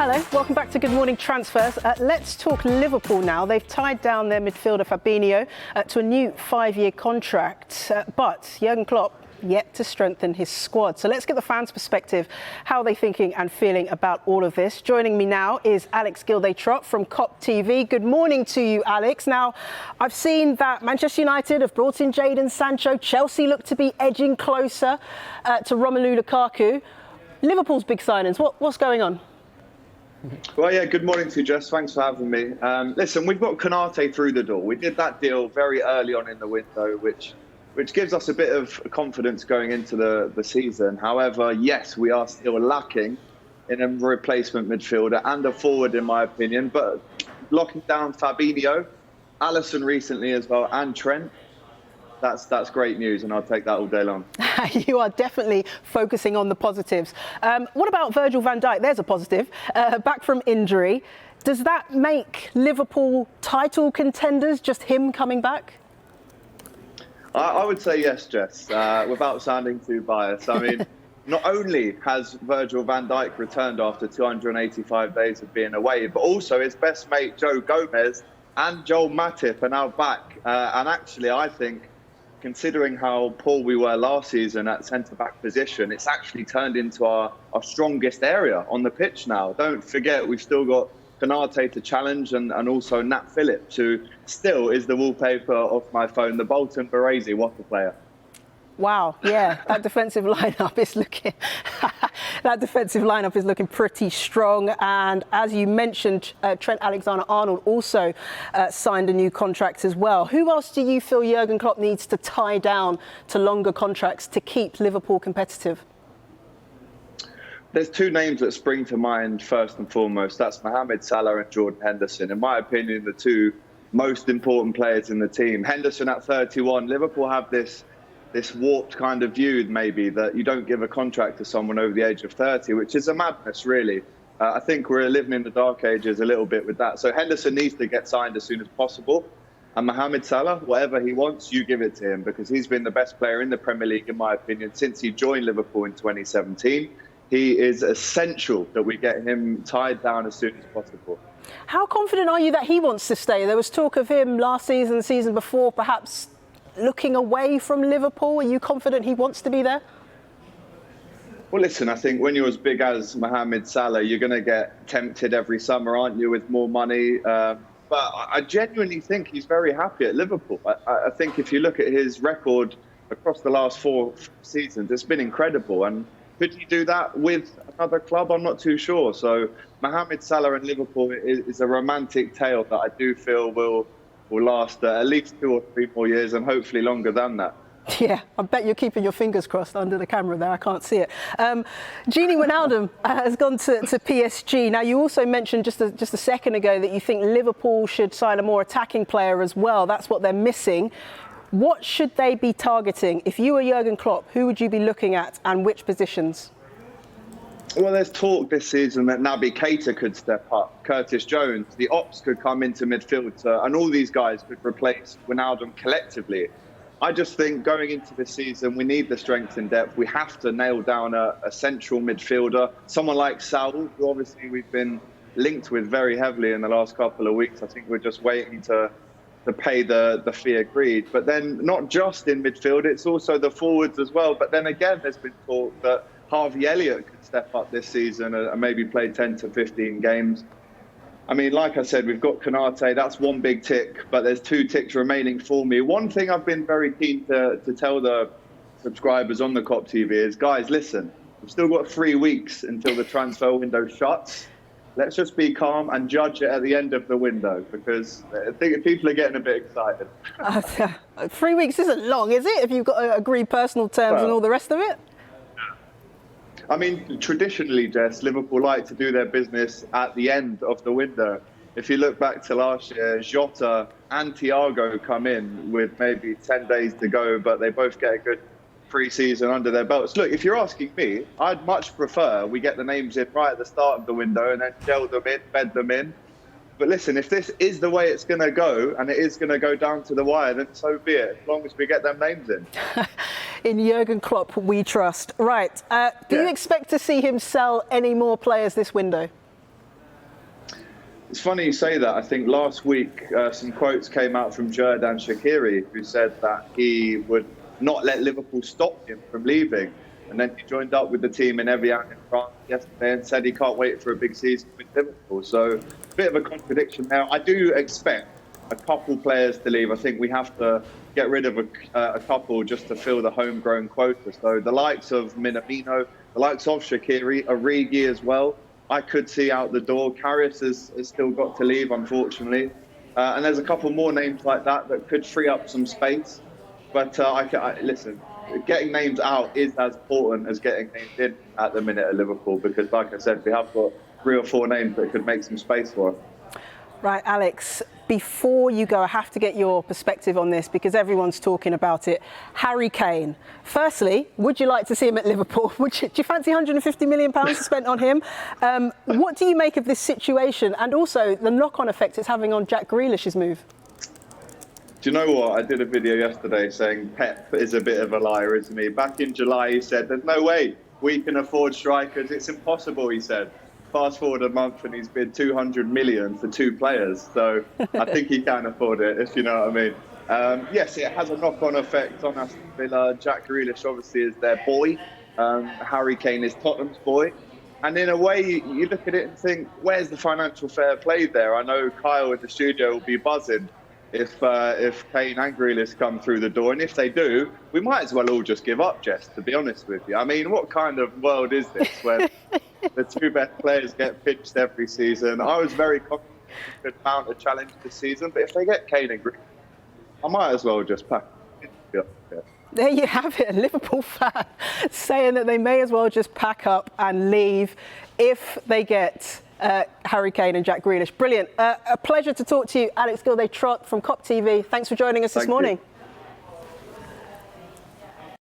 Hello, welcome back to Good Morning Transfers. Let's talk Liverpool now. They've tied down their midfielder Fabinho to a new 5-year contract, but Jurgen Klopp yet to strengthen his squad. So let's get the fans' perspective. How are they thinking and feeling about all of this? Joining me now is Alex Gilday-Trott from Kop TV. Good morning to you, Alex. Now, I've seen that Manchester United have brought in Jadon Sancho. Chelsea look to be edging closer to Romelu Lukaku. Liverpool's big signings. What's going on? Well, yeah, good morning to you, Jess. Thanks for having me. Listen, we've got Konate through the door. We did that deal very early on in the window, which gives us a bit of confidence going into the season. However, yes, we are still lacking in a replacement midfielder and a forward, in my opinion. But locking down Fabinho, Alisson recently as well, and Trent, that's great news, and I'll take that all day long. You are definitely focusing on the positives. What about Virgil van Dijk? There's a positive. Back from injury. Does that make Liverpool title contenders, just him coming back? I would say yes, Jess, without sounding too biased. I mean, not only has Virgil van Dijk returned after 285 days of being away, but also his best mate, Joe Gomez, and Joel Matip are now back. And actually, I think, considering how poor we were last season at centre-back position, it's actually turned into our strongest area on the pitch now. Don't forget, we've still got Konate to challenge and also Nat Phillips, who still is the wallpaper of my phone. The Bolton Baresi, what a player. Wow, yeah, that defensive lineup is looking pretty strong. And as you mentioned, Trent Alexander-Arnold also signed a new contract as well. Who else do you feel Jurgen Klopp needs to tie down to longer contracts to keep Liverpool competitive? There's two names that spring to mind first and foremost. That's Mohamed Salah and Jordan Henderson. In my opinion, the two most important players in the team. Henderson at 31. Liverpool have this warped kind of view, maybe, that you don't give a contract to someone over the age of 30, which is a madness, really. I think we're living in the dark ages a little bit with that. So Henderson needs to get signed as soon as possible. And Mohamed Salah, whatever he wants, you give it to him, because he's been the best player in the Premier League, in my opinion, since he joined Liverpool in 2017. He is essential that we get him tied down as soon as possible. How confident are you that he wants to stay? There was talk of him last season, the season before, perhaps looking away from Liverpool. Are you confident he wants to be there? Well, listen, I think when you're as big as Mohamed Salah, you're going to get tempted every summer, aren't you, with more money? But I genuinely think he's very happy at Liverpool. I think if you look at his record across the last 4 seasons, it's been incredible. And could he do that with another club? I'm not too sure. So Mohamed Salah and Liverpool is a romantic tale that I do feel will last at least 2 or 3 more years, and hopefully longer than that. Yeah, I bet you're keeping your fingers crossed under the camera there. I can't see it. Gini Wijnaldum has gone to PSG. Now, you also mentioned just a second ago that you think Liverpool should sign a more attacking player as well. That's what they're missing. What should they be targeting? If you were Jurgen Klopp, who would you be looking at and which positions? Well, there's talk this season that Naby Keita could step up, Curtis Jones, the Ops could come into midfield, and all these guys could replace Wijnaldum collectively. I just think going into this season, we need the strength and depth. We have to nail down a central midfielder, someone like Salah, who obviously we've been linked with very heavily in the last couple of weeks. I think we're just waiting to pay the fee agreed. But then not just in midfield, it's also the forwards as well. But then again, there's been talk that Harvey Elliott could step up this season and maybe play 10 to 15 games. I mean, like I said, we've got Konate. That's one big tick, but there's 2 ticks remaining for me. One thing I've been very keen to tell the subscribers on the Kop TV is, guys, listen, we've still got 3 weeks until the transfer window shuts. Let's just be calm and judge it at the end of the window, because I think people are getting a bit excited. 3 weeks isn't long, is it? If you've got to agree personal terms and all the rest of it? I mean, traditionally, Jess, Liverpool like to do their business at the end of the window. If you look back to last year, Jota and Thiago come in with maybe 10 days to go, but they both get a good pre-season under their belts. Look, if you're asking me, I'd much prefer we get the names in right at the start of the window and then gel them in, bed them in. But listen, if this is the way it's going to go, and it is going to go down to the wire, then so be it, as long as we get them names in. In Jurgen Klopp, we trust. Right. Do you expect to see him sell any more players this window? It's funny you say that. I think last week some quotes came out from Xherdan Shaqiri, who said that he would not let Liverpool stop him from leaving. And then he joined up with the team in Evian in France yesterday and said he can't wait for a big season with Liverpool. So a bit of a contradiction there. I do expect a couple players to leave. I think we have to get rid of a couple just to fill the homegrown quota. So the likes of Minamino, the likes of Shaqiri, Origi as well, I could see out the door. Karius has still got to leave, unfortunately. And there's a couple more names like that could free up some space. But listen, getting names out is as important as getting names in at the minute at Liverpool, because, like I said, we have got 3 or 4 names that could make some space for us. Right, Alex, before you go, I have to get your perspective on this because everyone's talking about it. Harry Kane. Firstly, would you like to see him at Liverpool? Do you fancy £150 million spent on him? What do you make of this situation and also the knock-on effect it's having on Jack Grealish's move? Do you know what? I did a video yesterday saying Pep is a bit of a liar, isn't he? Back in July, he said, there's no way we can afford strikers. It's impossible, he said. Fast forward a month and he's bid 200 million for 2 players. So I think he can afford it, if you know what I mean. Yes, it has a knock-on effect on Aston Villa. Jack Grealish obviously is their boy. Harry Kane is Tottenham's boy. And in a way, you look at it and think, where's the financial fair play there? I know Kyle in the studio will be buzzing if Kane and Grealish come through the door. And if they do, we might as well all just give up, Jess, to be honest with you. I mean, what kind of world is this where the 2 best players get pitched every season? I was very confident we could mount a challenge this season, but if they get Kane and Grealish, I might as well just pack it. There you have it, a Liverpool fan saying that they may as well just pack up and leave if they get Harry Kane and Jack Grealish. Brilliant. A pleasure to talk to you, Alex Gilday-Trott from Kop TV. Thanks for joining us this morning. You.